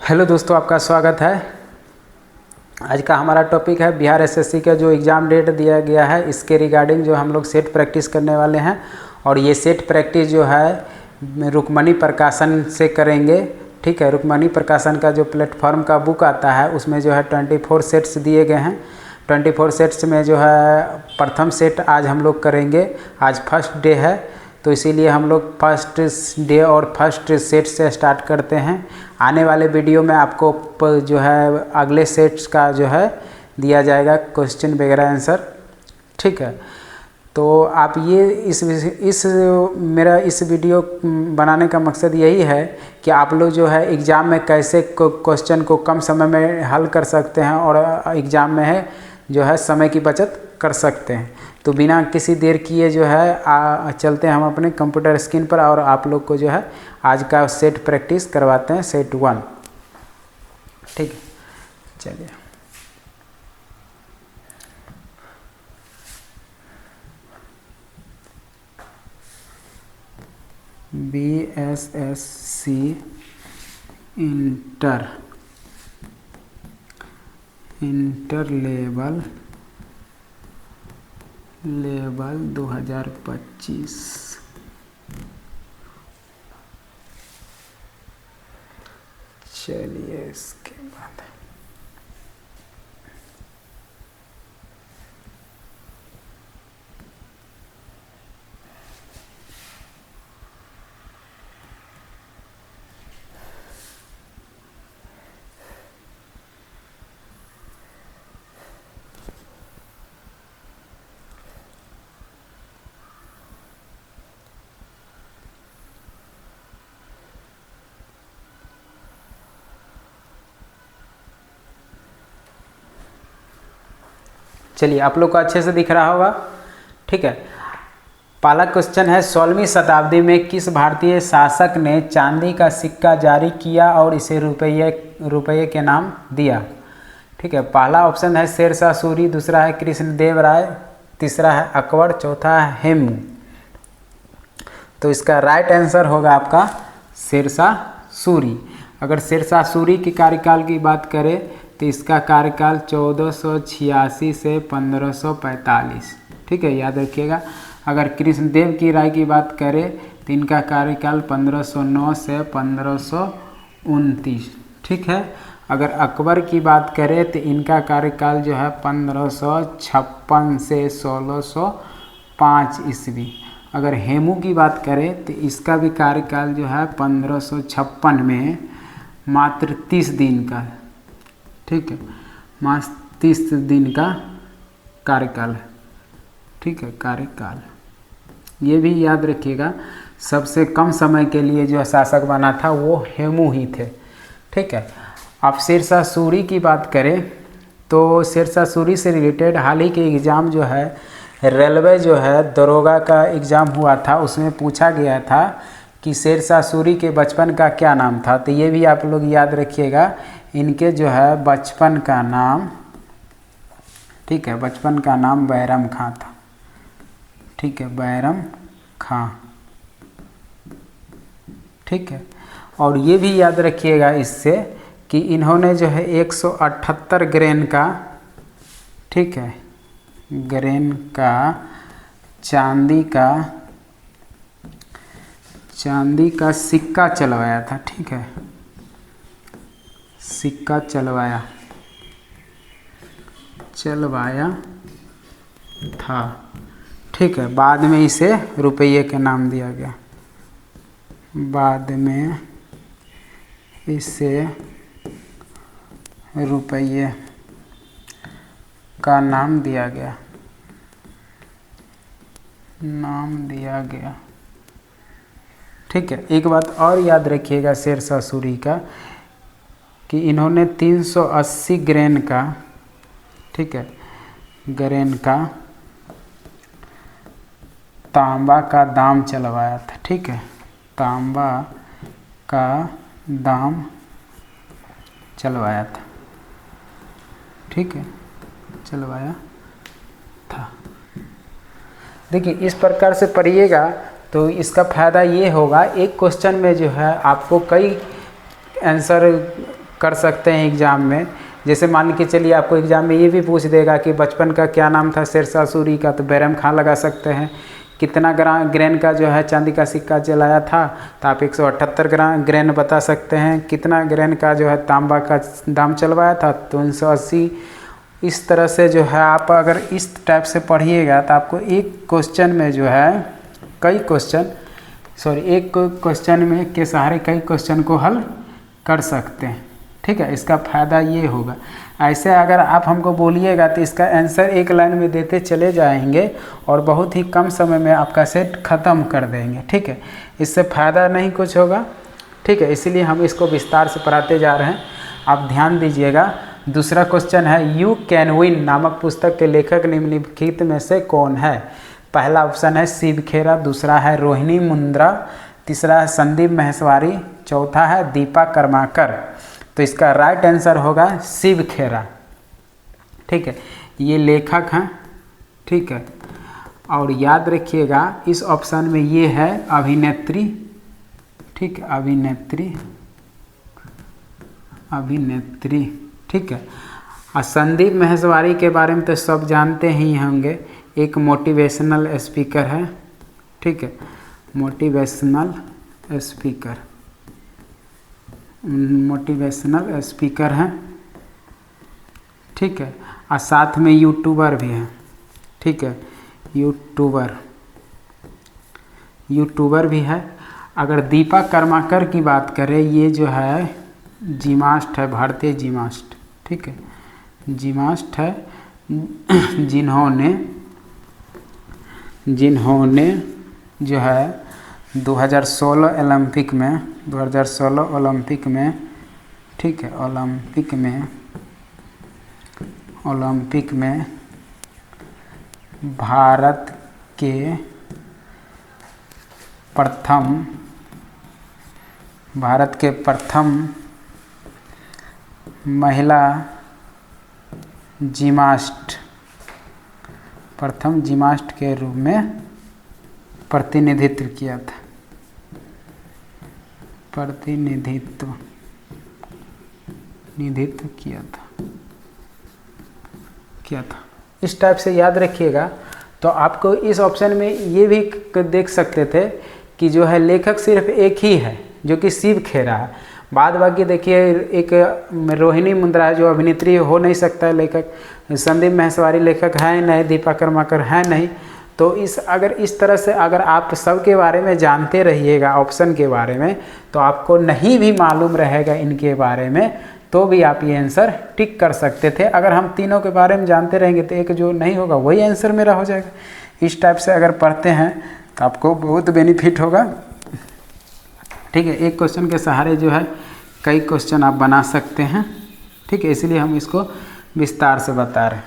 Hello दोस्तों, आपका स्वागत है। आज का हमारा टॉपिक है बिहार एसएससी का जो एग्ज़ाम डेट दिया गया है इसके रिगार्डिंग जो हम लोग सेट प्रैक्टिस करने वाले हैं। और ये सेट प्रैक्टिस जो है रुक्मणी प्रकाशन से करेंगे। ठीक है, रुक्मणी प्रकाशन का जो प्लेटफॉर्म का बुक आता है उसमें जो है 24 सेट्स दिए गए हैं। 24 सेट्स में जो है प्रथम सेट आज हम लोग करेंगे। आज फर्स्ट डे है तो इसीलिए हम लोग फर्स्ट डे और फर्स्ट सेट से स्टार्ट करते हैं। आने वाले वीडियो में आपको जो है अगले सेट्स का जो है दिया जाएगा क्वेश्चन वगैरह आंसर। ठीक है, तो आप ये मेरा इस वीडियो बनाने का मकसद यही है कि आप लोग जो है एग्ज़ाम में कैसे क्वेश्चन को कम समय में हल कर सकते हैं और एग्ज़ाम में है जो है समय की बचत कर सकते हैं। तो बिना किसी देर किए जो है चलते हैं हम अपने कंप्यूटर स्क्रीन पर और आप लोग को जो है आज का सेट प्रैक्टिस करवाते हैं, सेट 1। ठीक है, चलिए। BSSC inter level 2025। चलिए इसके बाद चलिए, आप लोग को अच्छे से दिख रहा होगा। ठीक है, पहला क्वेश्चन है 16वीं शताब्दी में किस भारतीय शासक ने चांदी का सिक्का जारी किया और इसे रुपये के नाम दिया। ठीक है, पहला ऑप्शन है शेरशाह सूरी, दूसरा है कृष्णदेव राय, तीसरा है अकबर, चौथा है हेमू। तो इसका राइट आंसर होगा आपका शेरशाह सूरी। अगर शेरशाह सूरी के कार्यकाल की बात करें तो इसका कार्यकाल 1486 से 1545। ठीक है, याद रखिएगा। अगर कृष्णदेव की राय की बात करें तो इनका कार्यकाल 1509 से 1529। ठीक है, अगर अकबर की बात करें तो इनका कार्यकाल जो है 1556 से 1605 ईस्वी। अगर हेमू की बात करें तो इसका भी कार्यकाल जो है 1556 में मात्र 30 दिन का। ठीक है, मात्र 30 दिन का कार्यकाल है। ठीक है, कार्यकाल ये भी याद रखिएगा। सबसे कम समय के लिए जो शासक बना था वो हेमू ही थे। ठीक है, आप शेरशाह सूरी की बात करें तो शेरशाह सूरी से रिलेटेड हाल ही के एग्ज़ाम जो है रेलवे जो है दरोगा का एग्ज़ाम हुआ था, उसमें पूछा गया था कि शेरशाह सूरी के बचपन का क्या नाम था। तो ये भी आप लोग याद रखिएगा, इनके जो है बचपन का नाम, ठीक है, बचपन का नाम बैरम खां था। ठीक है, बैरम खां। ठीक है, और ये भी याद रखिएगा इससे कि इन्होंने जो है 178 ग्रेन का, ठीक है, ग्रेन का चांदी का सिक्का चलवाया था। ठीक है, सिक्का चलवाया था। ठीक है, बाद में इसे रुपये के नाम दिया गया। बाद में इसे रुपये का नाम दिया गया। ठीक है, एक बात और याद रखिएगा शेरशाह सूरी का कि इन्होंने 380 ग्रेन का, ठीक है, ग्रेन का तांबा का दाम चलवाया था। ठीक है, तांबा का दाम चलवाया था। ठीक है, चलवाया था। देखिए, इस प्रकार से पढ़िएगा तो इसका फ़ायदा ये होगा, एक क्वेश्चन में जो है आपको कई आंसर कर सकते हैं एग्ज़ाम में। जैसे मान के चलिए आपको एग्ज़ाम में ये भी पूछ देगा कि बचपन का क्या नाम था शेरशाह सूरी का, तो बैरम खां लगा सकते हैं। कितना ग्रेन का जो है चांदी का सिक्का जलाया था, तो आप 178 ग्रेन बता सकते हैं। कितना ग्रेन का जो है तांबा का दाम चलवाया था, तो 380। इस तरह से जो है आप अगर इस टाइप से पढ़िएगा तो आपको एक क्वेश्चन में जो है एक क्वेश्चन में के सहारे कई क्वेश्चन को हल कर सकते हैं। ठीक है, इसका फ़ायदा ये होगा। ऐसे अगर आप हमको बोलिएगा तो इसका आंसर एक लाइन में देते चले जाएंगे और बहुत ही कम समय में आपका सेट ख़त्म कर देंगे। ठीक है, इससे फ़ायदा नहीं कुछ होगा। ठीक है, इसीलिए हम इसको विस्तार से पढ़ाते जा रहे हैं, आप ध्यान दीजिएगा। दूसरा क्वेश्चन है, यू कैन विन नामक पुस्तक के लेखक निम्नलिखित में से कौन है? पहला ऑप्शन है शिव खेरा, दूसरा है रोहिणी मुंद्रा, तीसरा है संदीप महेश्वरी, चौथा है दीपा कर्माकर। तो इसका राइट आंसर होगा शिव खेरा। ठीक है, ये लेखक हैं। ठीक है, और याद रखिएगा इस ऑप्शन में ये है अभिनेत्री। ठीक है, अभिनेत्री। ठीक है, और संदीप महेश्वरी के बारे में तो सब जानते ही होंगे, एक मोटिवेशनल स्पीकर है। ठीक है, मोटिवेशनल स्पीकर हैं। ठीक है, और साथ में यूट्यूबर भी हैं। ठीक है, यूट्यूबर भी है। अगर दीपा कर्माकर की बात करें, ये जो है जिम्नास्ट है, भारतीय जिम्नास्ट। ठीक है, जिम्नास्ट है, जिन्होंने जो है 2016 ओलंपिक में ठीक है, ओलंपिक में भारत के प्रथम महिला जिम्नास्ट के रूप में प्रतिनिधित्व किया था। इस टाइप से याद रखिएगा। तो आपको इस ऑप्शन में ये भी देख सकते थे कि जो है लेखक सिर्फ एक ही है जो कि शिव खेरा है। बाद बाकी देखिए एक रोहिणी मुंद्रा है जो अभिनेत्री हो नहीं सकता है लेखक, संदीप महेश्वरी लेखक है नहीं, दीपा कर्माकर है नहीं। तो इस तरह से अगर आप सब के बारे में जानते रहिएगा ऑप्शन के बारे में, तो आपको नहीं भी मालूम रहेगा इनके बारे में, तो भी आप ये आंसर टिक कर सकते थे। अगर हम तीनों के बारे में जानते रहेंगे तो एक जो नहीं होगा वही आंसर मेरा हो जाएगा। इस टाइप से अगर पढ़ते हैं तो आपको बहुत बेनिफिट होगा। ठीक है, एक क्वेश्चन के सहारे जो है कई क्वेश्चन आप बना सकते हैं। ठीक है, इसलिए हम इसको विस्तार से बता रहे हैं।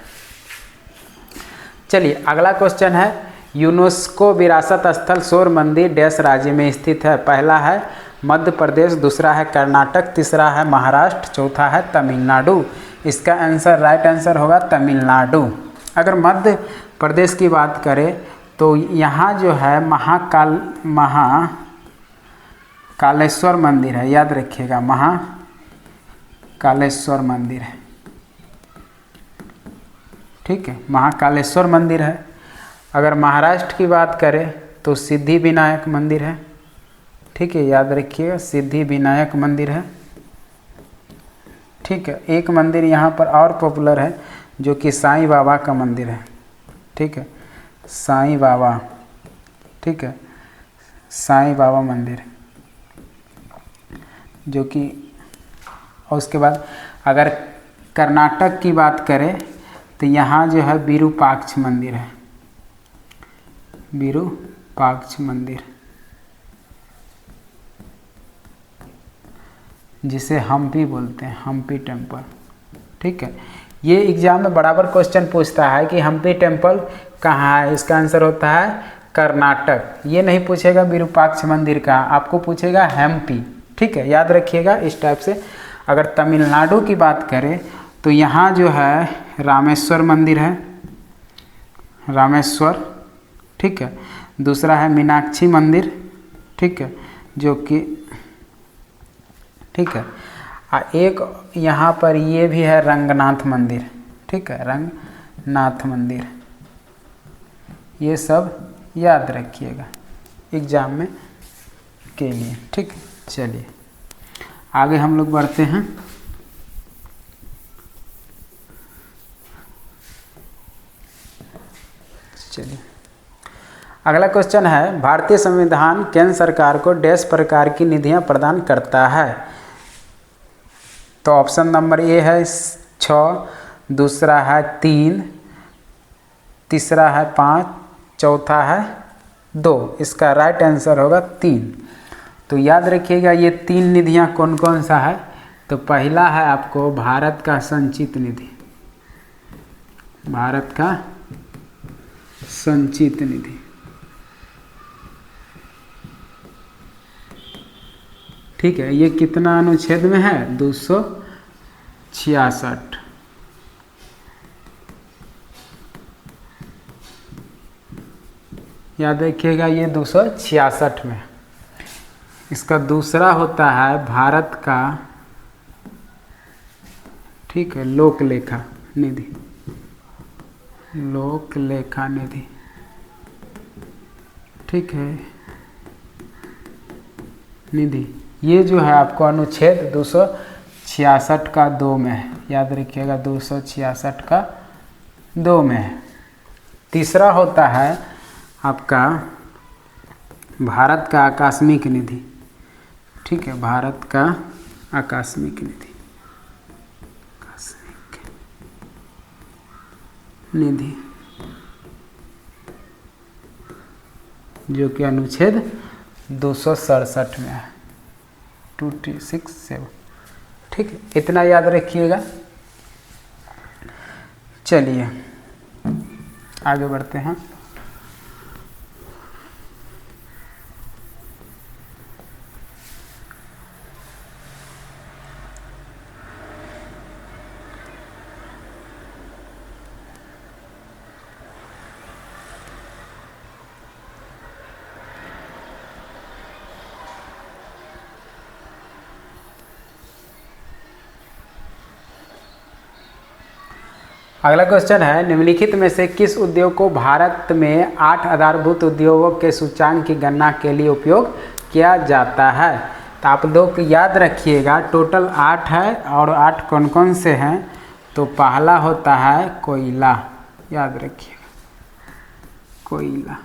चलिए अगला क्वेश्चन है, यूनेस्को विरासत स्थल शोर मंदिर डैश राज्य में स्थित है? पहला है मध्य प्रदेश, दूसरा है कर्नाटक, तीसरा है महाराष्ट्र, चौथा है तमिलनाडु। इसका आंसर राइट आंसर होगा तमिलनाडु। अगर मध्य प्रदेश की बात करें तो यहाँ जो है महाकालेश्वर मंदिर है, याद रखिएगा महाकालेश्वर मंदिर है। ठीक है, महाकालेश्वर मंदिर है। अगर महाराष्ट्र की बात करें तो सिद्धि विनायक मंदिर है। ठीक है, याद रखिएगा सिद्धि विनायक मंदिर है। ठीक है, एक मंदिर यहाँ पर और पॉपुलर है जो कि साईं बाबा का मंदिर है। ठीक है, साईं बाबा। ठीक है, साईं बाबा मंदिर जो कि, और उसके बाद अगर कर्नाटक की बात करें तो यहाँ जो है विरूपाक्ष मंदिर है, विरूपाक्ष मंदिर, जिसे हम्पी बोलते हैं, हम्पी टेम्पल। ठीक है, ये एग्जाम में बराबर क्वेश्चन पूछता है कि हम्पी टेम्पल कहाँ है। इसका आंसर होता है कर्नाटक। ये नहीं पूछेगा विरूपाक्ष मंदिर का, आपको पूछेगा हम्पी। ठीक है, याद रखिएगा इस टाइप से। अगर तमिलनाडु की बात करें तो यहाँ जो है रामेश्वर मंदिर है, रामेश्वर। ठीक है, दूसरा है मीनाक्षी मंदिर। ठीक है, जो कि ठीक है, एक यहाँ पर ये भी है रंगनाथ मंदिर, ठीक है, रंगनाथ मंदिर। ये सब याद रखिएगा एग्जाम में के लिए, ठीक। चलिए आगे हम लोग बढ़ते हैं। चलिए अगला क्वेश्चन है, भारतीय संविधान केंद्र सरकार को डैश प्रकार की निधियां प्रदान करता है। तो ऑप्शन नंबर ए है 6, दूसरा है 3, तीसरा है 5, चौथा है 2। इसका राइट आंसर होगा 3। तो याद रखिएगा ये 3 निधियां कौन कौन सा है। तो पहला है आपको भारत का संचित निधि, भारत का संचित निधि, ठीक है। ये कितना अनुच्छेद में है, 266। याद रखिएगा ये 266 में। इसका दूसरा होता है भारत का, ठीक है, लोक लेखा निधि, लोक लेखा निधि, ठीक है, निधि। ये जो है आपको अनुच्छेद 266 का 2 में है। याद रखिएगा 266 का 2 में है। तीसरा होता है आपका भारत का आकस्मिक निधि, ठीक है, भारत का आकस्मिक निधि, आकस्मिक निधि, जो कि अनुच्छेद 267 में है, 267, ठीक है। इतना याद रखिएगा। चलिए आगे बढ़ते हैं। अगला क्वेश्चन है, निम्नलिखित में से किस उद्योग को भारत में 8 आधारभूत उद्योगों के सूचांक की गणना के लिए उपयोग किया जाता है। तो आप लोग याद रखिएगा टोटल 8 है और 8 कौन कौन से हैं। तो पहला होता है कोयला, याद रखिएगा कोयला,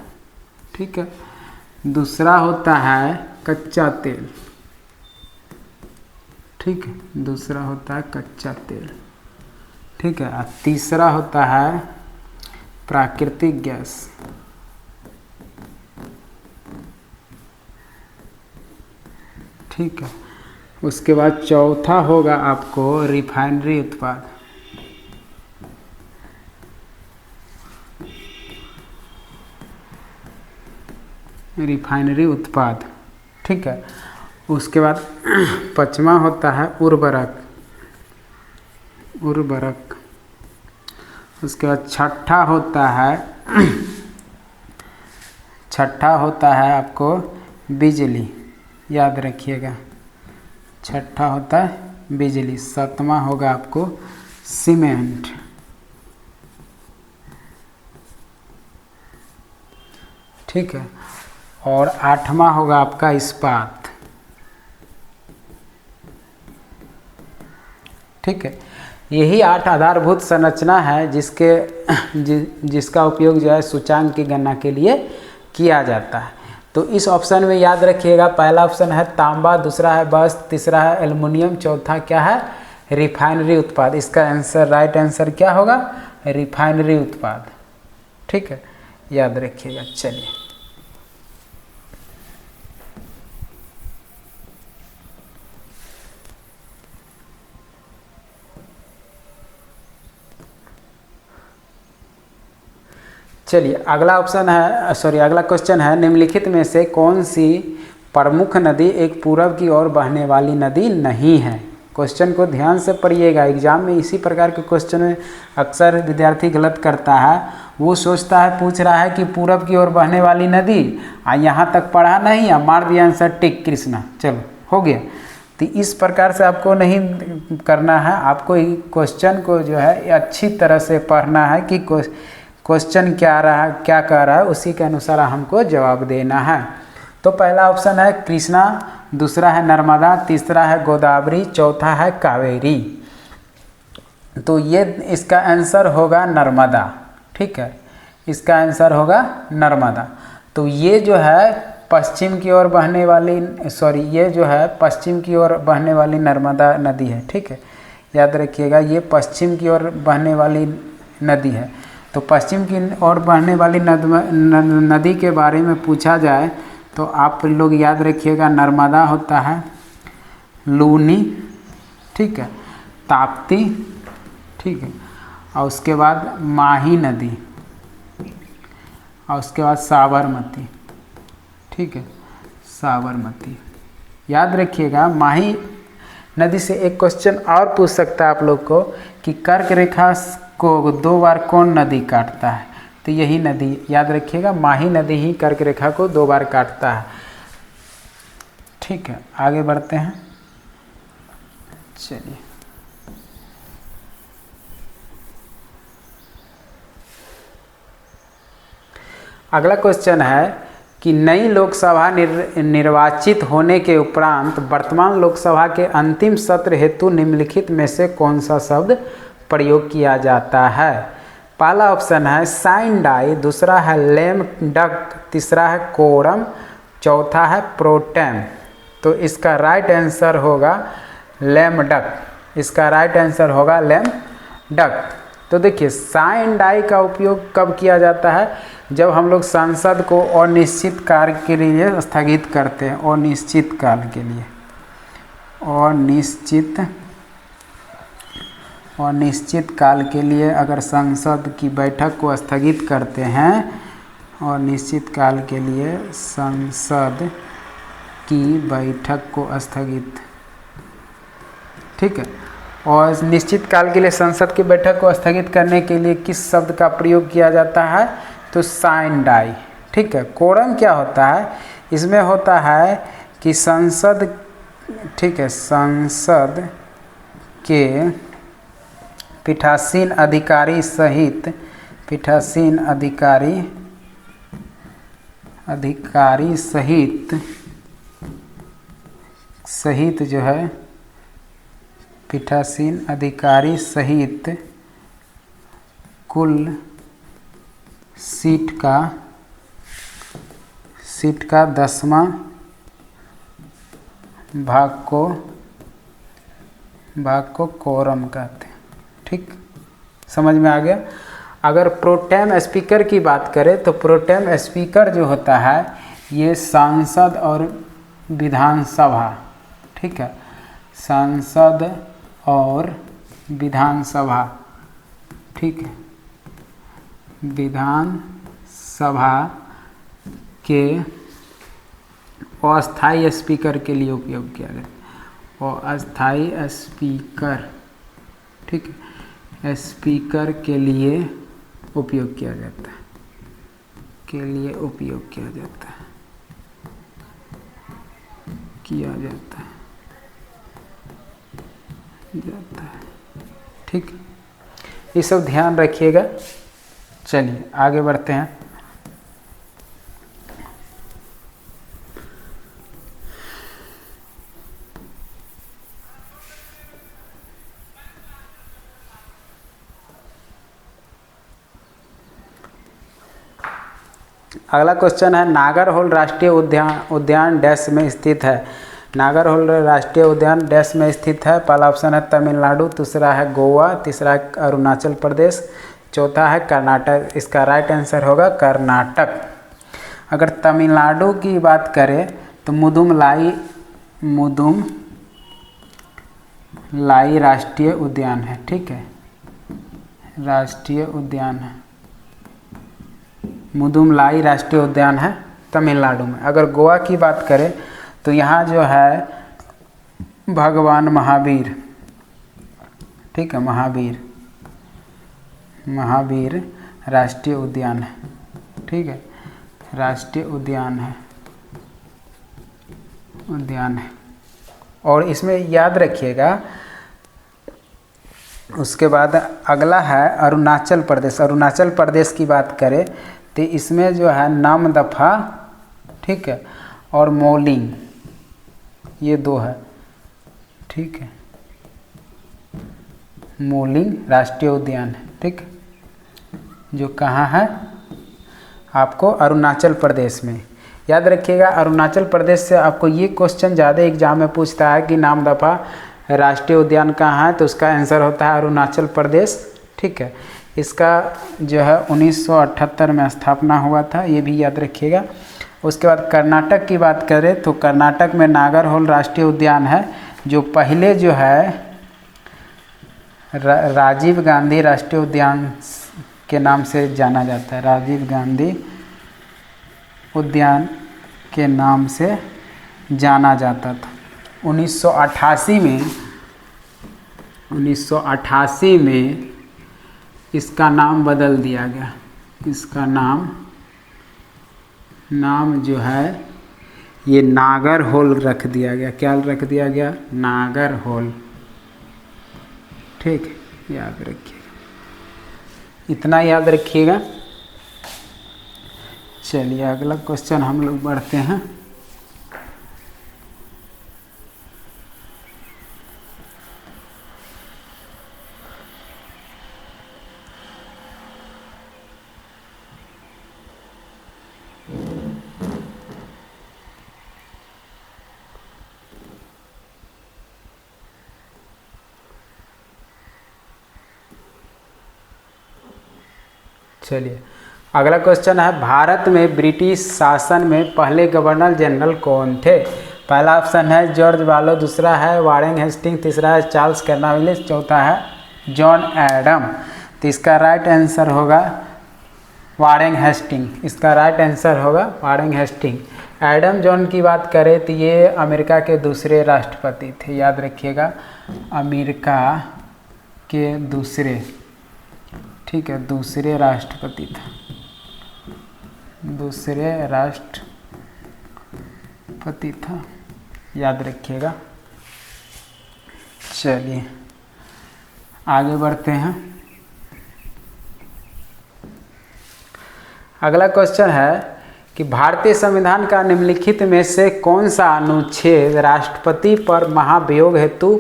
ठीक है। दूसरा होता है कच्चा तेल, ठीक है, दूसरा होता है कच्चा तेल, ठीक है। और तीसरा होता है प्राकृतिक गैस, ठीक है। उसके बाद चौथा होगा आपको रिफाइनरी उत्पाद, रिफाइनरी उत्पाद, ठीक है। उसके बाद पांचवा होता है उर्वरक, उर्वरक। उसके बाद छठा होता है आपको बिजली, याद रखिएगा छठा होता है बिजली। सातवां होगा आपको सीमेंट, ठीक है। और आठवां होगा आपका इस्पात, ठीक है। यही 8 आधारभूत संरचना है जिसका उपयोग जो है सूचांक की गणना के लिए किया जाता है। तो इस ऑप्शन में याद रखिएगा पहला ऑप्शन है तांबा, दूसरा है वस्त्र, तीसरा है एल्युमिनियम, चौथा क्या है रिफाइनरी उत्पाद। इसका आंसर राइट आंसर क्या होगा रिफाइनरी उत्पाद, ठीक है, याद रखिएगा। चलिए अगला क्वेश्चन है निम्नलिखित में से कौन सी प्रमुख नदी एक पूरब की ओर बहने वाली नदी नहीं है। क्वेश्चन को ध्यान से पढ़िएगा, एग्जाम में इसी प्रकार के क्वेश्चन में अक्सर विद्यार्थी गलत करता है। वो सोचता है पूछ रहा है कि पूरब की ओर बहने वाली नदी, यहाँ तक पढ़ा नहीं है, मार दिया आंसर टिक कृष्णा, चलो हो गया। तो इस प्रकार से आपको नहीं करना है, आपको क्वेश्चन को जो है अच्छी तरह से पढ़ना है कि क्वेश्चन क्या रहा, क्या कह रहा है, उसी के अनुसार हमको जवाब देना है। तो पहला ऑप्शन है कृष्णा, दूसरा है नर्मदा, तीसरा है गोदावरी, चौथा है कावेरी। तो ये इसका आंसर होगा नर्मदा। ठीक है, इसका आंसर होगा नर्मदा। तो ये जो है पश्चिम की ओर बहने वाली, ये जो है पश्चिम की ओर बहने वाली नर्मदा नदी है। ठीक है, याद रखिएगा ये पश्चिम की ओर बहने वाली नदी है। तो पश्चिम की ओर बहने वाली नदी के बारे में पूछा जाए तो आप लोग याद रखिएगा नर्मदा होता है, लूनी, ठीक है, ताप्ती, ठीक है, और उसके बाद माही नदी, और उसके बाद साबरमती। ठीक है, साबरमती याद रखिएगा। माही नदी से एक क्वेश्चन और पूछ सकता है आप लोग को कि कर्क रेखा को 2 बार कौन नदी काटता है, तो यही नदी याद रखिएगा, माही नदी ही कर्क रेखा को 2 बार काटता है। ठीक है, आगे बढ़ते हैं। चलिए, अगला क्वेश्चन है कि नई लोकसभा निर्वाचित होने के उपरांत वर्तमान लोकसभा के अंतिम सत्र हेतु निम्नलिखित में से कौन सा शब्द प्रयोग किया जाता है। पहला ऑप्शन है साइन डाई, दूसरा है लेम डक, तीसरा है कोरम, चौथा है प्रोटेम। तो इसका राइट आंसर होगा लेम डक। इसका राइट आंसर होगा लेम डक। तो देखिए साइन डाई का उपयोग कब किया जाता है, जब हम लोग संसद को अनिश्चित काल के लिए स्थगित करते हैं, अनिश्चित काल के लिए, अनिश्चित काल के लिए अगर संसद की बैठक को स्थगित करते हैं, और निश्चित काल के लिए संसद की बैठक को स्थगित, ठीक है, और निश्चित काल के लिए संसद की बैठक को स्थगित करने के लिए किस शब्द का प्रयोग किया जाता है, तो साइन डाई। ठीक है, कोरम क्या होता है, इसमें होता है कि संसद, ठीक है, संसद के पीठासीन अधिकारी सहित, पीठासीन अधिकारी सहित जो है पीठासीन अधिकारी सहित कुल सीट का 10वां भाग को कोरम कहते हैं। ठीक, समझ में आ गया। अगर प्रोटेम स्पीकर की बात करें तो प्रोटेम स्पीकर जो होता है ये सांसद और विधानसभा, ठीक है, सांसद और विधानसभा, ठीक है, विधानसभा के अस्थायी स्पीकर के लिए उपयोग किया गया, और अस्थायी स्पीकर, ठीक है, स्पीकर के लिए उपयोग किया जाता है, के लिए उपयोग किया जाता है, ठीक, ये सब ध्यान रखिएगा। चलिए आगे बढ़ते हैं। अगला क्वेश्चन है नागरहोल राष्ट्रीय उद्यान डैश में स्थित है। नागरहोल राष्ट्रीय उद्यान डैश में स्थित है। पहला ऑप्शन है तमिलनाडु, दूसरा है गोवा, तीसरा है अरुणाचल प्रदेश, चौथा है कर्नाटक। इसका राइट आंसर होगा कर्नाटक। अगर तमिलनाडु की बात करें तो मुदुमलाई राष्ट्रीय उद्यान है, ठीक है, राष्ट्रीय उद्यान है, मुदुमलाई राष्ट्रीय उद्यान है तमिलनाडु में। अगर गोवा की बात करें तो यहाँ जो है भगवान महावीर, ठीक है, महावीर राष्ट्रीय उद्यान है, ठीक है, राष्ट्रीय उद्यान है। और इसमें याद रखिएगा, उसके बाद अगला है अरुणाचल प्रदेश। अरुणाचल प्रदेश की बात करें तो इसमें जो है नामदफा, ठीक है, और मोलिंग, ये दो है, ठीक है, मोलिंग राष्ट्रीय उद्यान है, ठीक, जो कहाँ है आपको अरुणाचल प्रदेश में। याद रखिएगा अरुणाचल प्रदेश से आपको ये क्वेश्चन ज़्यादा एग्जाम में पूछता है कि नामदफा राष्ट्रीय उद्यान कहाँ है, तो उसका आंसर होता है अरुणाचल प्रदेश, ठीक है। इसका जो है 1978 में स्थापना हुआ था, ये भी याद रखिएगा। उसके बाद कर्नाटक की बात करें तो कर्नाटक में नागरहोल राष्ट्रीय उद्यान है, जो पहले जो है राजीव गांधी राष्ट्रीय उद्यान के नाम से जाना जाता है। राजीव गांधी उद्यान के नाम से जाना जाता था। 1988 में इसका नाम बदल दिया गया। इसका नाम जो है ये नागरहोल रख दिया गया। क्या रख दिया गया? नागरहोल, ठीक, याद रखिएगा, इतना याद रखिएगा। चलिए अगला क्वेश्चन हम लोग बढ़ते हैं। चलिए अगला क्वेश्चन है, भारत में ब्रिटिश शासन में पहले गवर्नर जनरल कौन थे? पहला ऑप्शन है जॉर्ज बालो, दूसरा है वारेन हेस्टिंग, तीसरा है चार्ल्स कॉर्नवालिस, चौथा है जॉन एडम। तो इसका राइट आंसर होगा वारेन हेस्टिंग। इसका राइट आंसर होगा वारेन हेस्टिंग। एडम जॉन की बात करें तो ये अमेरिका के दूसरे राष्ट्रपति थे, याद रखिएगा, अमेरिका के दूसरे, ठीक है, दूसरे राष्ट्रपति था, दूसरे राष्ट्रपति था, याद रखिएगा। चलिए आगे बढ़ते हैं। अगला क्वेश्चन है कि भारतीय संविधान का निम्नलिखित में से कौन सा अनुच्छेद राष्ट्रपति पर महाभियोग हेतु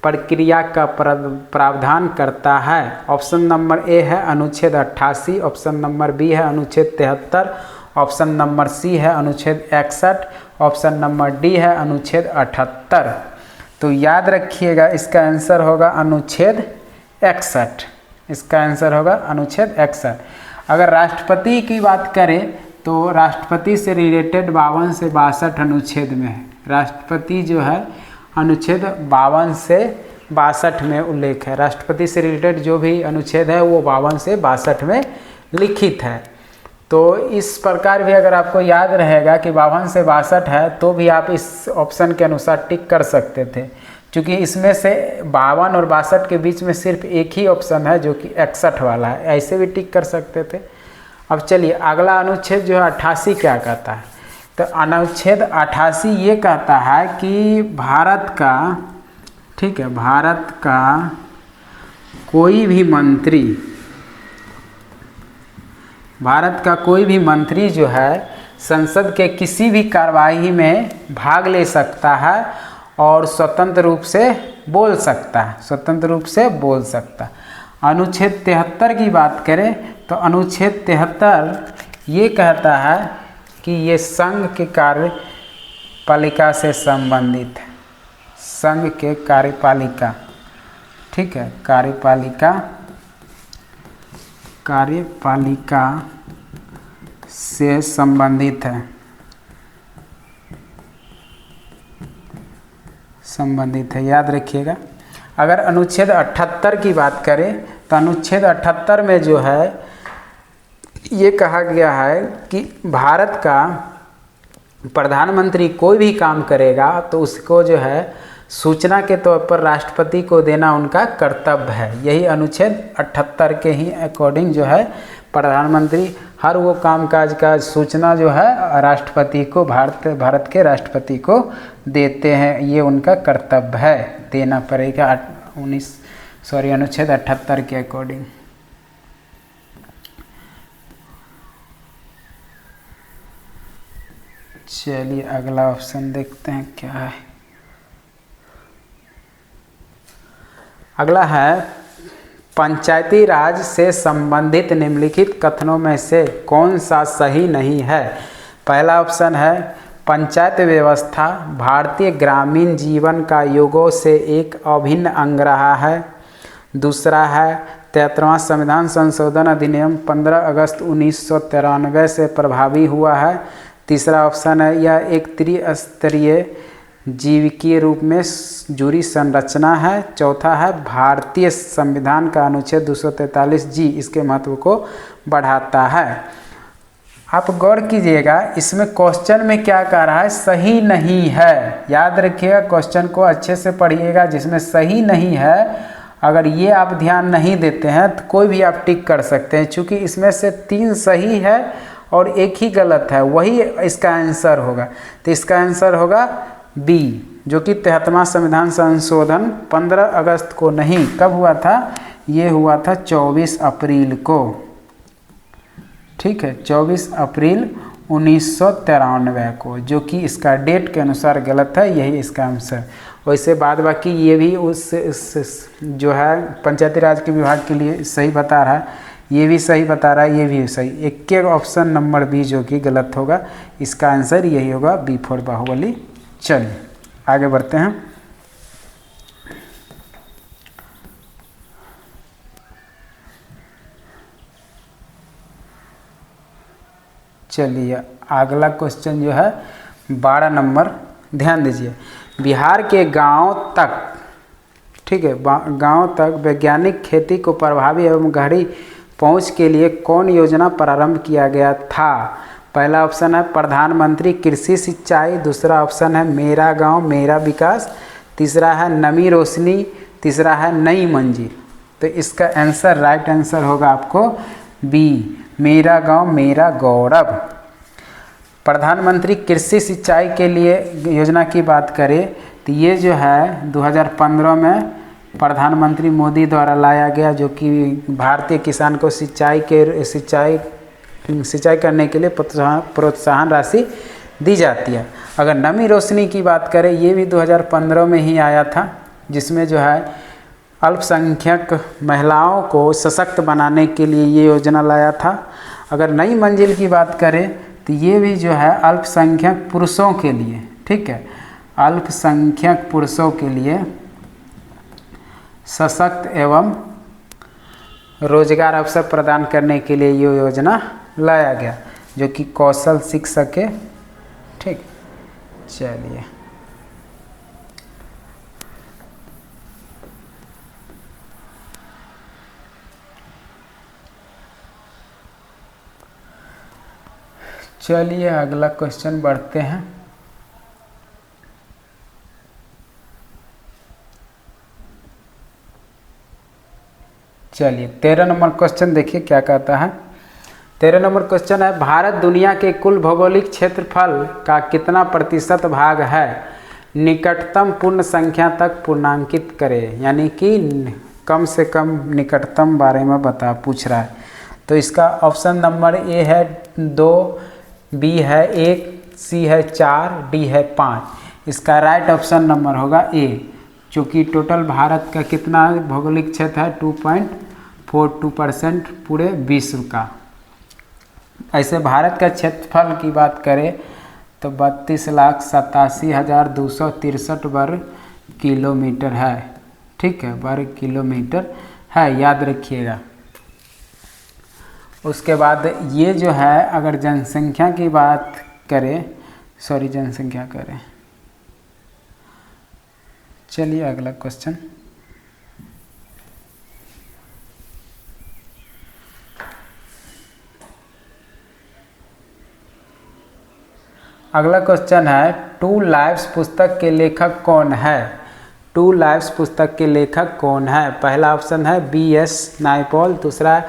प्रक्रिया का प्रावधान करता है? ऑप्शन नंबर ए है अनुच्छेद 88, ऑप्शन नंबर बी है अनुच्छेद 73, ऑप्शन नंबर सी है अनुच्छेद 61, ऑप्शन नंबर डी है अनुच्छेद 78। तो याद रखिएगा इसका आंसर होगा अनुच्छेद 61। इसका आंसर होगा अनुच्छेद 61। अगर राष्ट्रपति की बात करें तो राष्ट्रपति से रिलेटेड 52 से 62 अनुच्छेद में है। राष्ट्रपति जो है अनुच्छेद 52 से 62 में उल्लेख है। राष्ट्रपति से रिलेटेड जो भी अनुच्छेद है वो 52 से 62 में लिखित है। तो इस प्रकार भी अगर आपको याद रहेगा कि 52 से 62 है तो भी आप इस ऑप्शन के अनुसार टिक कर सकते थे, क्योंकि इसमें से 52 और 62 के बीच में सिर्फ एक ही ऑप्शन है जो कि 61 वाला है, ऐसे भी टिक कर सकते थे। अब चलिए अगला अनुच्छेद जो है 88 क्या कहता है? तो अनुच्छेद 88 ये कहता है कि भारत का, ठीक है, भारत का कोई भी मंत्री जो है संसद के किसी भी कार्यवाही में भाग ले सकता है और स्वतंत्र रूप से बोल सकता है, स्वतंत्र रूप से बोल सकता है। अनुच्छेद 73 की बात करें तो अनुच्छेद 73 ये कहता है कि ये संघ के कार्यपालिका से संबंधित है, संघ के कार्यपालिका, ठीक है, कार्यपालिका से संबंधित है, याद रखिएगा। अगर अनुच्छेद 78 की बात करें तो अनुच्छेद 78 में जो है ये कहा गया है कि भारत का प्रधानमंत्री कोई भी काम करेगा तो उसको जो है सूचना के तौर पर राष्ट्रपति को देना उनका कर्तव्य है। यही अनुच्छेद 78 के ही अकॉर्डिंग जो है प्रधानमंत्री हर वो कामकाज का सूचना जो है राष्ट्रपति को, भारत के राष्ट्रपति को देते हैं। ये उनका कर्तव्य है, देना पड़ेगा अनुच्छेद 78 के अकॉर्डिंग। चलिए अगला ऑप्शन देखते हैं क्या है। अगला है, पंचायती राज से संबंधित निम्नलिखित कथनों में से कौन सा सही नहीं है। पहला ऑप्शन है, पंचायत व्यवस्था भारतीय ग्रामीण जीवन का युगों से एक अभिन्न अंग रहा है। दूसरा है, 73वां संविधान संशोधन अधिनियम 15 अगस्त 1993 से प्रभावी हुआ है। तीसरा ऑप्शन है, यह एक त्रिस्तरीय जीविकीय रूप में जुड़ी संरचना है। चौथा है, भारतीय संविधान का अनुच्छेद 243G इसके महत्व को बढ़ाता है। आप गौर कीजिएगा, इसमें क्वेश्चन में क्या कह रहा है, सही नहीं है। याद रखिएगा, क्वेश्चन को अच्छे से पढ़िएगा। जिसमें सही नहीं है, अगर ये आप ध्यान नहीं देते हैं तो कोई भी आप टिक कर सकते हैं। चूँकि इसमें से 3 सही है और 1 ही गलत है, वही इसका आंसर होगा। तो इसका आंसर होगा बी, जो कि 73वां संविधान संशोधन 15 अगस्त को नहीं, कब हुआ था, ये हुआ था 24 अप्रैल को। ठीक है, 24 अप्रैल 1993 को, जो कि इसका डेट के अनुसार गलत है, यही इसका आंसर। वैसे बाद बाकी ये भी उस जो है पंचायती राज के विभाग के लिए सही बता रहा है, ये भी सही बता रहा है, ये भी सही। एक ऑप्शन नंबर बी जो कि गलत होगा, इसका आंसर यही होगा, बी फॉर बाहुबली। चलिए आगे बढ़ते हैं। चलिए अगला क्वेश्चन जो है 12 नंबर, ध्यान दीजिए। बिहार के गांव तक, ठीक है, गांव तक वैज्ञानिक खेती को प्रभावी एवं गहरी पहुंच के लिए कौन योजना प्रारंभ किया गया था। पहला ऑप्शन है प्रधानमंत्री कृषि सिंचाई। दूसरा ऑप्शन है मेरा गांव मेरा विकास। तीसरा है नमी रोशनी। तीसरा है नई मंजिल। तो इसका आंसर, राइट आंसर होगा आपको बी, मेरा गांव मेरा गौरव। प्रधानमंत्री कृषि सिंचाई के लिए योजना की बात करें तो ये जो है 2015 में प्रधानमंत्री मोदी द्वारा लाया गया, जो कि भारतीय किसान को सिंचाई करने के लिए प्रोत्साहन राशि दी जाती है। अगर नमी रोशनी की बात करें, ये भी 2015 में ही आया था, जिसमें जो है अल्पसंख्यक महिलाओं को सशक्त बनाने के लिए ये योजना लाया था। अगर नई मंजिल की बात करें तो ये भी जो है अल्पसंख्यक पुरुषों के लिए, ठीक है, अल्पसंख्यक पुरुषों के लिए सशक्त एवं रोजगार अवसर प्रदान करने के लिए ये योजना लाया गया, जो कि कौशल सीख सके। ठीक, चलिए अगला क्वेश्चन बढ़ते हैं। चलिए 13 नंबर क्वेश्चन देखिए क्या कहता है। 13 नंबर क्वेश्चन है, भारत दुनिया के कुल भौगोलिक क्षेत्रफल का कितना प्रतिशत भाग है, निकटतम पूर्ण संख्या तक पूर्णांकित करें। यानी कि कम से कम निकटतम बारे में पूछ रहा है। तो इसका ऑप्शन नंबर ए है 2, बी है 1, सी है 4, डी है 5। इसका राइट ऑप्शन नंबर होगा ए, चूँकि टोटल भारत का कितना भौगोलिक क्षेत्र है 2.42% पूरे विश्व का। ऐसे भारत का क्षेत्रफल की बात करें तो 32,87,263 वर्ग किलोमीटर है। ठीक है, वर्ग किलोमीटर है, याद रखिएगा। उसके बाद ये जो है, अगर जनसंख्या की बात करें, जनसंख्या करें। चलिए अगला क्वेश्चन। अगला क्वेश्चन है, टू लाइव्स पुस्तक के लेखक कौन है। टू लाइव्स पुस्तक के लेखक कौन है। पहला ऑप्शन है बी एस नायपॉल। दूसरा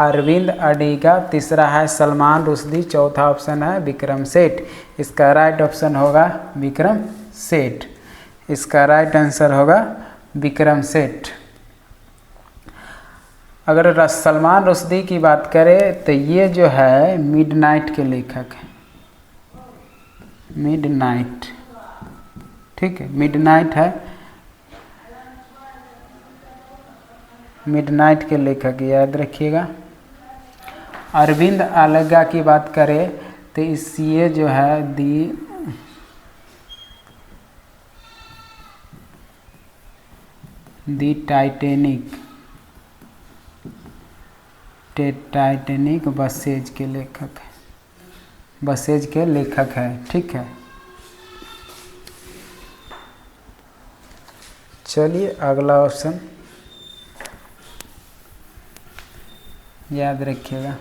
अरविंद अडिगा, तीसरा है सलमान रुश्दी, चौथा ऑप्शन है विक्रम सेठ। इसका राइट ऑप्शन होगा विक्रम सेठ। इसका राइट आंसर होगा विक्रम सेठ। अगर सलमान रुश्दी की बात करें तो ये जो है मिडनाइट के लेखक हैं, मिडनाइट, ठीक है, मिडनाइट है, मिडनाइट के लेखक, याद रखिएगा। अरविंद अडिगा की बात करें तो ये जो है दी टाइटैनिक बसेज के लेखक है, बसेज के लेखक है, ठीक है। चलिए अगला ऑप्शन याद रखिएगा।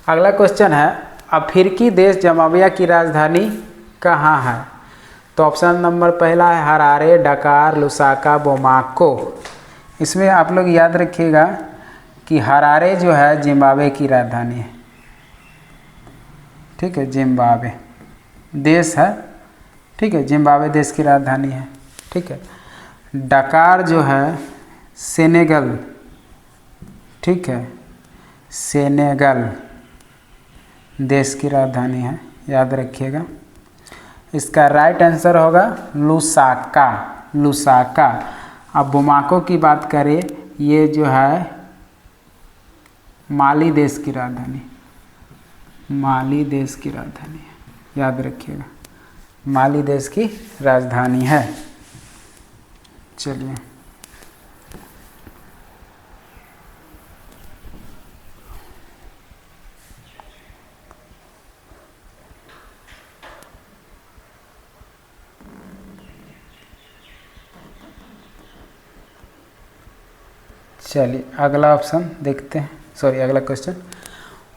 अगला क्वेश्चन है अफ्रीकी देश ज़िम्बाब्वे की राजधानी कहाँ है? तो ऑप्शन नंबर पहला है हरारे, डकार, लुसाका, बोमाको। इसमें आप लोग याद रखिएगा कि हरारे जो है ज़िम्बाब्वे की राजधानी है, ठीक है, ज़िम्बाब्वे देश है, ठीक है, ज़िम्बाब्वे देश की राजधानी है, ठीक है। डकार जो है सेनेगल, ठीक है, सेनेगल देश की राजधानी है, याद रखिएगा। इसका राइट आंसर होगा लुसाका, लुसाका। अब बोमाको की बात करें, ये जो है माली देश की राजधानी, माली देश की राजधानी है, याद रखिएगा, माली देश की राजधानी है। चलिए अगला ऑप्शन देखते हैं, सॉरी अगला क्वेश्चन।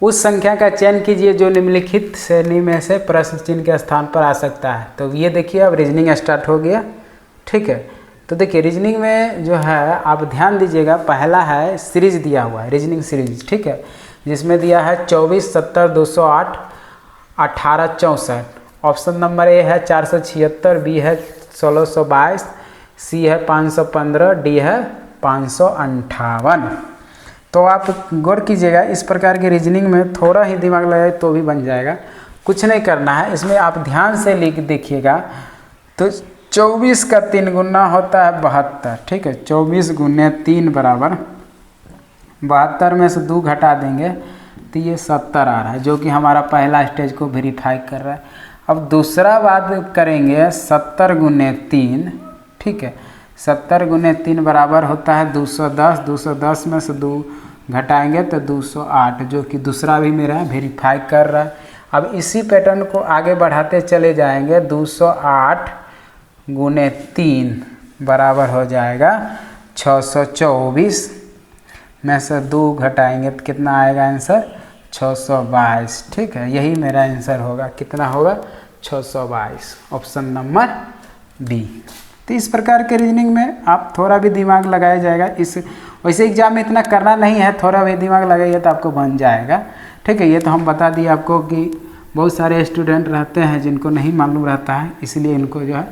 उस संख्या का चयन कीजिए जो निम्नलिखित श्रेणी में से प्रश्न चिन्ह के स्थान पर आ सकता है। तो ये देखिए अब रीजनिंग स्टार्ट हो गया, ठीक है। तो देखिए रीजनिंग में जो है आप ध्यान दीजिएगा, पहला है सीरीज दिया हुआ है, रीजनिंग सीरीज, ठीक है, जिसमें दिया है 24, 70, 208, 18, 64। ऑप्शन नंबर ए है 476, बी है 1622, सी है 515, डी है 558। तो आप गौर कीजिएगा, इस प्रकार के रीजनिंग में थोड़ा ही दिमाग लगाए तो भी बन जाएगा, कुछ नहीं करना है। इसमें आप ध्यान से लिख देखिएगा, तो 24 का 3 गुना होता है 72, ठीक है, 24 गुने 3 बराबर 72 में से 2 घटा देंगे तो ये 70 आ रहा है, जो कि हमारा पहला स्टेज को वेरीफाई कर रहा है। अब दूसरा बात करेंगे 70 गुने 3, ठीक है, 70 गुने 3 बराबर होता है 210, 210 में से 2 घटाएंगे तो 208, जो कि दूसरा भी मेरा वेरीफाई कर रहा है। अब इसी पैटर्न को आगे बढ़ाते चले जाएंगे, 208 गुने 3 बराबर हो जाएगा 624, में से 2 घटाएंगे तो कितना आएगा आंसर 622, ठीक है, यही मेरा आंसर होगा, कितना होगा 622, ऑप्शन नंबर बी। तो इस प्रकार के रीजनिंग में आप थोड़ा भी दिमाग लगाया जाएगा, इस वैसे एग्जाम में इतना करना नहीं है, थोड़ा भी दिमाग लगाइए तो आपको बन जाएगा, ठीक है। ये तो हम बता दिए आपको कि बहुत सारे स्टूडेंट रहते हैं जिनको नहीं मालूम रहता है, इसलिए इनको जो है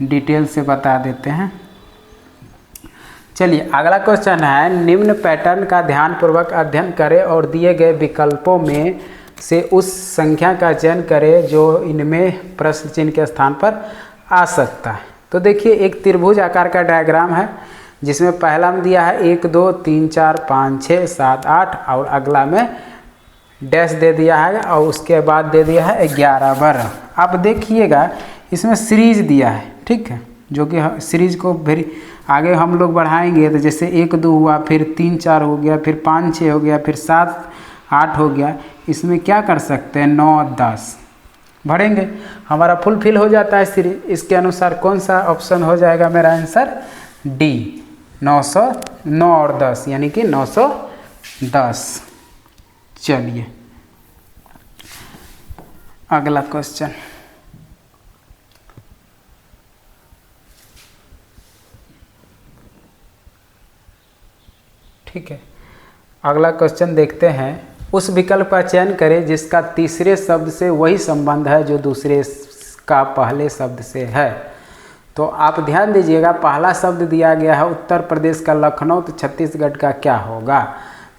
डिटेल से बता देते हैं। चलिए अगला क्वेश्चन है, निम्न पैटर्न का ध्यानपूर्वक अध्ययन करें और दिए गए विकल्पों में से उस संख्या का चयन करें जो इनमें प्रश्न चिन्ह के स्थान पर आ सकता है। तो देखिए एक त्रिभुज आकार का डायग्राम है, जिसमें पहला में दिया है 1 2 3 4 5 6 7 8 और अगला में डैश दे दिया है और उसके बाद दे दिया है 11 12। आप देखिएगा इसमें सीरीज दिया है, ठीक है, जो कि सीरीज को फिर आगे हम लोग बढ़ाएंगे तो जैसे 1 2 हुआ, फिर 3 4 हो गया, फिर 5 6 हो गया, फिर 7 8 हो गया। इसमें क्या कर सकते हैं 9 10 बढ़ेंगे, हमारा फुलफिल हो जाता है सीरीज। इसके अनुसार कौन सा ऑप्शन हो जाएगा मेरा आंसर डी, 909 और 10 यानी कि 910। चलिए अगला क्वेश्चन, ठीक है। अगला क्वेश्चन देखते हैं। उस विकल्प का चयन करें जिसका तीसरे शब्द से वही संबंध है जो दूसरे का पहले शब्द से है। तो आप ध्यान दीजिएगा, पहला शब्द दिया गया है उत्तर प्रदेश का लखनऊ, तो छत्तीसगढ़ का क्या होगा।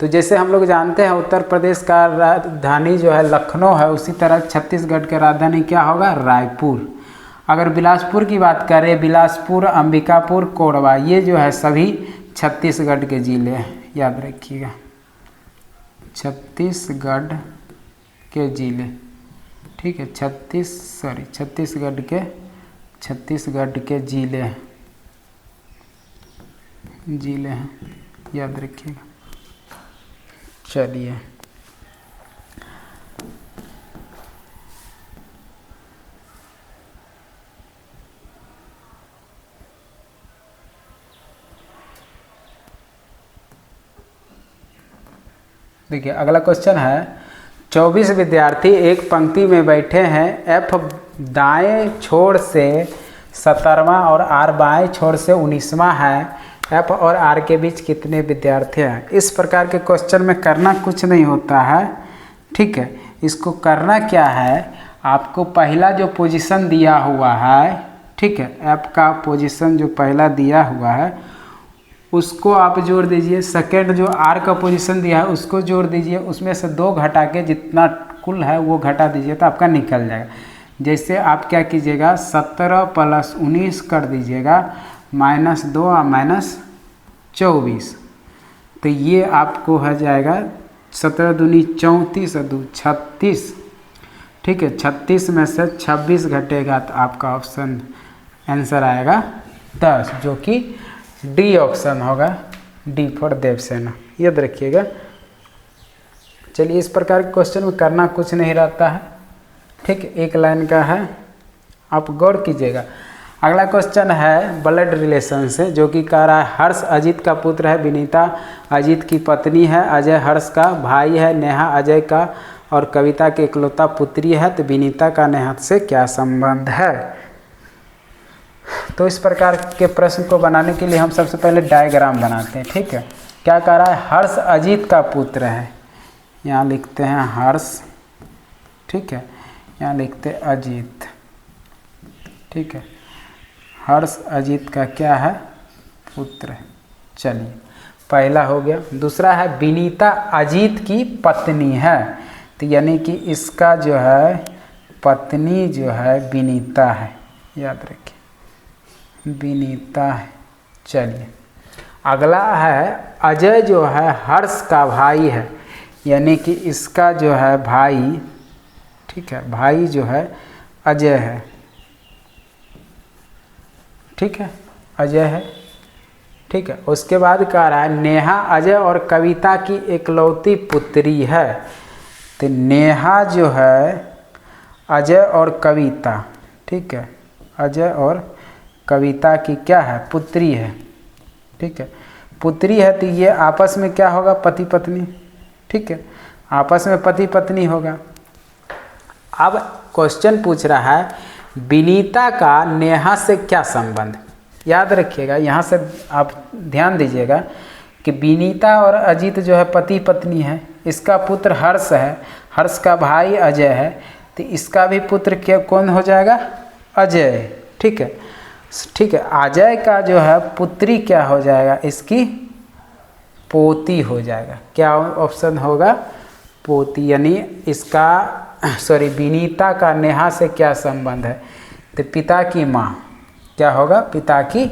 तो जैसे हम लोग जानते हैं उत्तर प्रदेश का राजधानी जो है लखनऊ है, उसी तरह छत्तीसगढ़ का राजधानी क्या होगा, रायपुर। अगर बिलासपुर की बात करें, बिलासपुर, अंबिकापुर, कोरबा, ये जो है सभी छत्तीसगढ़ के जिले हैं, याद रखिएगा, छत्तीसगढ़ के जिले, ठीक है, छत्तीसगढ़ के जिले हैं, याद रखिएगा। चलिए देखिए, अगला क्वेश्चन है 24 विद्यार्थी एक पंक्ति में बैठे हैं। एफ दाएं छोर से 17वां और आर बाएं छोर से 19वां है। एफ और आर के बीच कितने विद्यार्थी हैं। इस प्रकार के क्वेश्चन में करना कुछ नहीं होता है, ठीक है। इसको करना क्या है, आपको पहला जो पोजीशन दिया हुआ है, ठीक है, एफ का पोजीशन जो पहला दिया हुआ है उसको आप जोड़ दीजिए। सेकेंड जो आर का पोजीशन दिया है उसको जोड़ दीजिए। उसमें से 2 घटा के जितना कुल है वो घटा दीजिए तो आपका निकल जाएगा। जैसे आप क्या कीजिएगा, 17 + 19 कर दीजिएगा, -2 और -24, तो ये आपको हो जाएगा 17 दूनी 34 और 2 36, ठीक है। 36 में से 26 घटेगा तो आपका ऑप्शन आंसर आएगा 10, जो कि डी ऑप्शन होगा, डी फॉर देवसेना, याद रखिएगा। चलिए, इस प्रकार के क्वेश्चन में करना कुछ नहीं रहता है, ठीक, एक लाइन का है, आप गौर कीजिएगा। अगला क्वेश्चन है ब्लड रिलेशन से, जो कि कह रहा है हर्ष अजीत का पुत्र है, विनीता अजीत की पत्नी है, अजय हर्ष का भाई है, नेहा अजय का और कविता की इकलौता पुत्री है, तो विनीता का नेहा से क्या संबंध है। तो इस प्रकार के प्रश्न को बनाने के लिए हम सबसे पहले डायग्राम बनाते हैं, ठीक है। क्या कह रहा है, हर्ष अजीत का पुत्र है, यहाँ लिखते हैं हर्ष, ठीक है, यहाँ लिखते हैं अजीत, ठीक है। हर्ष अजीत का क्या है, पुत्र है। चलिए, पहला हो गया। दूसरा है विनीता अजीत की पत्नी है, तो यानी कि इसका जो है पत्नी जो है विनीता है, याद रखिए, विनीता है। चलिए, अगला है अजय जो है हर्ष का भाई है, यानी कि इसका जो है भाई, ठीक है, भाई जो है अजय है, ठीक है, अजय है, ठीक है। उसके बाद कह रहा है नेहा अजय और कविता की इकलौती पुत्री है, तो नेहा जो है अजय और कविता, ठीक है, अजय और कविता की क्या है, पुत्री है, ठीक है, पुत्री है, तो ये आपस में क्या होगा, पति पत्नी, ठीक है, आपस में पति पत्नी होगा। अब क्वेश्चन पूछ रहा है विनीता का नेहा से क्या संबंध। याद रखिएगा, यहाँ से आप ध्यान दीजिएगा कि विनीता और अजीत जो है पति पत्नी है, इसका पुत्र हर्ष है, हर्ष का भाई अजय है, तो इसका भी पुत्र क्या कौन हो जाएगा, अजय, ठीक है, ठीक है। अजय का जो है पुत्री क्या हो जाएगा, इसकी पोती हो जाएगा। क्या ऑप्शन होगा, पोती, यानी इसका विनीता का नेहा से क्या संबंध है, तो पिता की माँ, क्या होगा, पिता की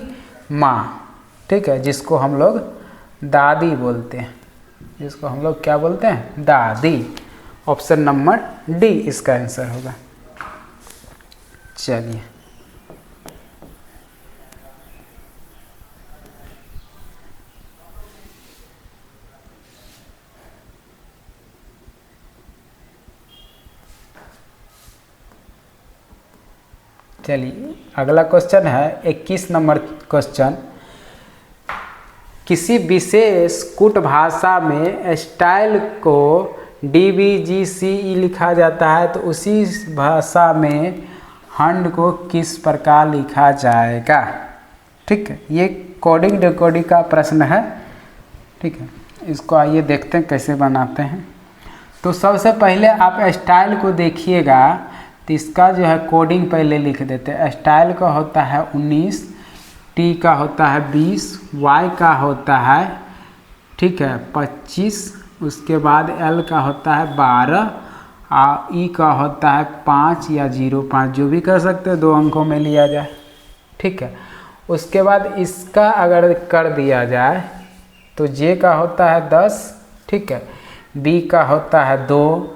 माँ, ठीक है, जिसको हम लोग दादी बोलते हैं, जिसको हम लोग क्या बोलते हैं, दादी। ऑप्शन नंबर डी इसका आंसर होगा। चलिए, अगला क्वेश्चन है 21 नंबर क्वेश्चन। किसी विशेष कूट भाषा में स्टाइल को DVGCE लिखा जाता है, तो उसी भाषा में हंड को किस प्रकार लिखा जाएगा, ठीक है। ये कोडिंग डिकोडिंग का प्रश्न है, ठीक है। इसको आइए देखते हैं कैसे बनाते हैं। तो सबसे पहले आप स्टाइल को देखिएगा, तो इसका जो है कोडिंग पहले लिख देते हैं। स्टाइल का होता है 19, टी का होता है 20, वाई का होता है ठीक है 25, उसके बाद एल का होता है 12, ई का होता है 5 या 05, जो भी कर सकते हैं, 2 अंकों में लिया जाए ठीक है। उसके बाद इसका अगर कर दिया जाए तो जे का होता है 10 ठीक है, बी का होता है 2,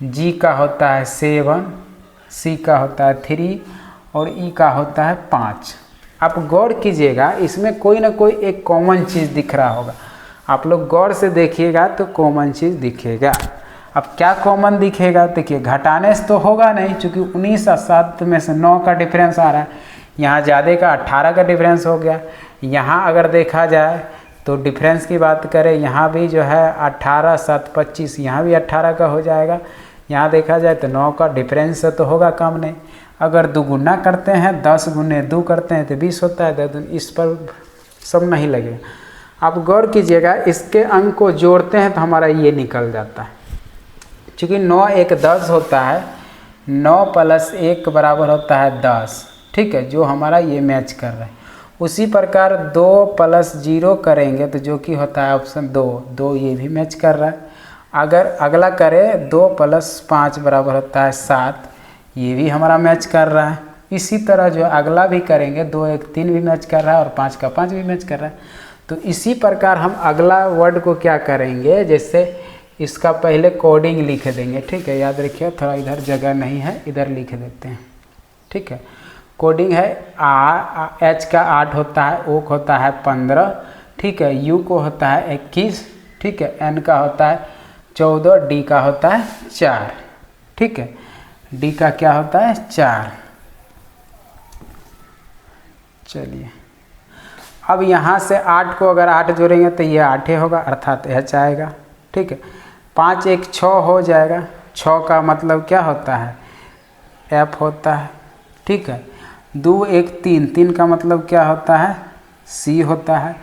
जी का होता है 7, सी का होता है 3 और ई का होता है 5। आप गौर कीजिएगा, इसमें कोई ना कोई एक कॉमन चीज़ दिख रहा होगा। आप लोग गौर से देखिएगा तो कॉमन चीज़ दिखेगा। अब क्या कॉमन दिखेगा, देखिए घटाने से तो होगा नहीं, क्योंकि 19 और 7 में से 9 का डिफरेंस आ रहा है, यहाँ ज़्यादा का 18 का डिफरेंस हो गया। यहाँ अगर देखा जाए तो डिफरेंस की बात करें, यहाँ भी जो है 18 7 25, यहाँ भी 18 का हो जाएगा। यहाँ देखा जाए तो 9 का डिफरेंस तो होगा कम नहीं। अगर दुगुना करते हैं 10 गुने 2 करते हैं तो 20 होता है, तो इस पर सब नहीं लगेगा। आप गौर कीजिएगा, इसके अंक को जोड़ते हैं तो हमारा ये निकल जाता है, क्योंकि 9 1 10 होता है, 9 + 1 बराबर होता है 10 ठीक है, जो हमारा ये मैच कर रहा है। उसी प्रकार 2 + 0 करेंगे तो जो कि होता है ऑप्शन 2, ये भी मैच कर रहा है। अगर अगला करें 2 + 5 बराबर होता है 7, ये भी हमारा मैच कर रहा है। इसी तरह जो अगला भी करेंगे 2 1 3 भी मैच कर रहा है और 5 का 5 भी मैच कर रहा है। तो इसी प्रकार हम अगला वर्ड को क्या करेंगे, जैसे इसका पहले कोडिंग लिख देंगे ठीक है। याद रखिए, थोड़ा इधर जगह नहीं है, इधर लिख देते हैं ठीक है। कोडिंग है एच का 8 होता है, ओ का होता है 15 ठीक है, यू को होता है 21 ठीक है, एन का होता है 14, डी का होता है 4 ठीक है, डी का क्या होता है 4। चलिए अब यहाँ से 8 को अगर 8 जोड़ेंगे तो ये 8 ही होगा, अर्थात एच आएगा ठीक है। 5 1 6 हो जाएगा, 6 का मतलब क्या होता है एफ होता है ठीक है। 2 1 3, 3 का मतलब क्या होता है सी होता है।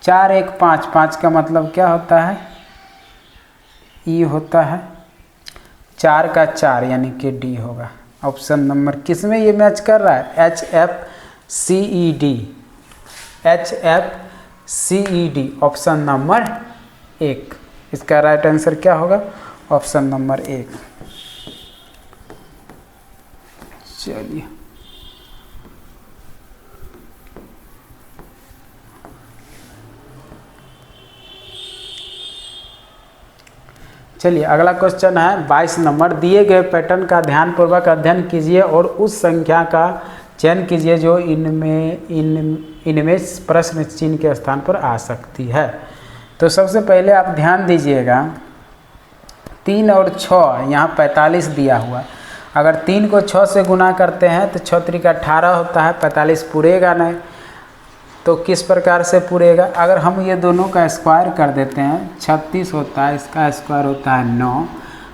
4 1 5, 5 का मतलब क्या होता है ई होता है। 4 का 4 यानी कि डी होगा। ऑप्शन नंबर किस में ये मैच कर रहा है, HFCED, HFCED ऑप्शन नंबर 1। इसका राइट आंसर क्या होगा, ऑप्शन नंबर 1। चलिए अगला क्वेश्चन है 22 नंबर। दिए गए पैटर्न का ध्यानपूर्वक अध्ययन कीजिए और उस संख्या का चयन कीजिए जो इनमें प्रश्न चिन्ह के स्थान पर आ सकती है। तो सबसे पहले आप ध्यान दीजिएगा, 3 और 6 यहाँ 45 दिया हुआ। अगर 3 को 6 से गुना करते हैं तो 6 3 का 18 होता है, 45 पूरेगा नहीं। तो किस प्रकार से पूरेगा, अगर हम ये दोनों का स्क्वायर कर देते हैं 36 होता है, इसका स्क्वायर होता है 9,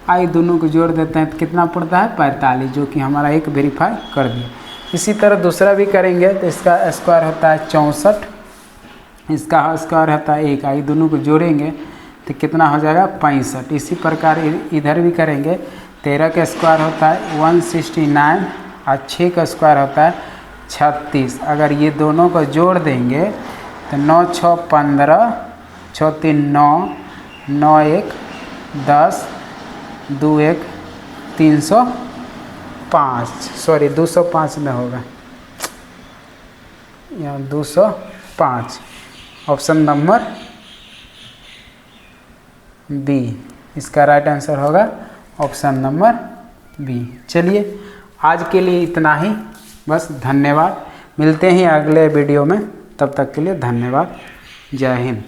आई दोनों को जोड़ देते हैं तो कितना पड़ता है 45, जो कि हमारा एक वेरीफाई कर दिया। इसी तरह दूसरा भी करेंगे तो इसका स्क्वायर होता है 64, इसका स्क्वायर होता है 1, आई दोनों को जोड़ेंगे तो कितना हो जाएगा 65। इसी प्रकार इधर भी करेंगे, 13 का स्क्वायर होता है 169 और 6 का स्क्वायर होता है 36। अगर ये दोनों को जोड़ देंगे तो 9 6 15, 6 3 9, 9 1 10, 2 1 305, सॉरी 205 में होगा, यहाँ 205। ऑप्शन नंबर बी, इसका राइट आंसर होगा ऑप्शन नंबर बी। चलिए आज के लिए इतना ही, बस धन्यवाद। मिलते हैं अगले वीडियो में, तब तक के लिए धन्यवाद। जय हिंद।